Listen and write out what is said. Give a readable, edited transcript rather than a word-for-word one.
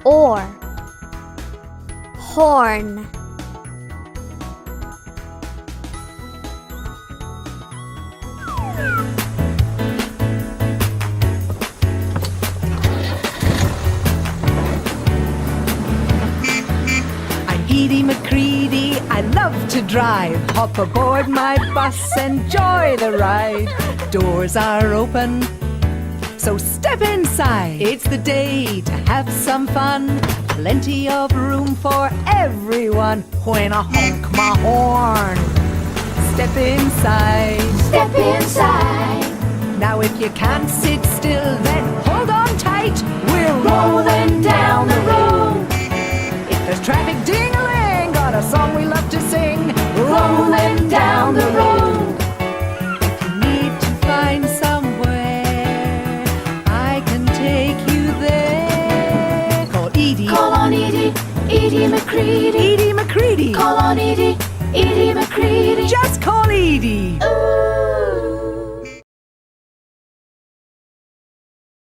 Or. Horn. Edie McCready, I love to drive. Hop aboard my bus, enjoy the ride. Doors are open, so step inside. It's the day to have some fun. Plenty of room for everyone. When I honk my horn, step inside. Step inside. Now if you can't sit still, then hold on tight. We're Rolling down the road. If there's traffic, ding-a-ling, got a song we love to sing. Rolling down the road. If you need to find somewhere, I can take you there. Call Edie. Call on Edie, Edie McCready. Edie McCready. Call on Edie, Edie McCready. Just call Edie. Ooh.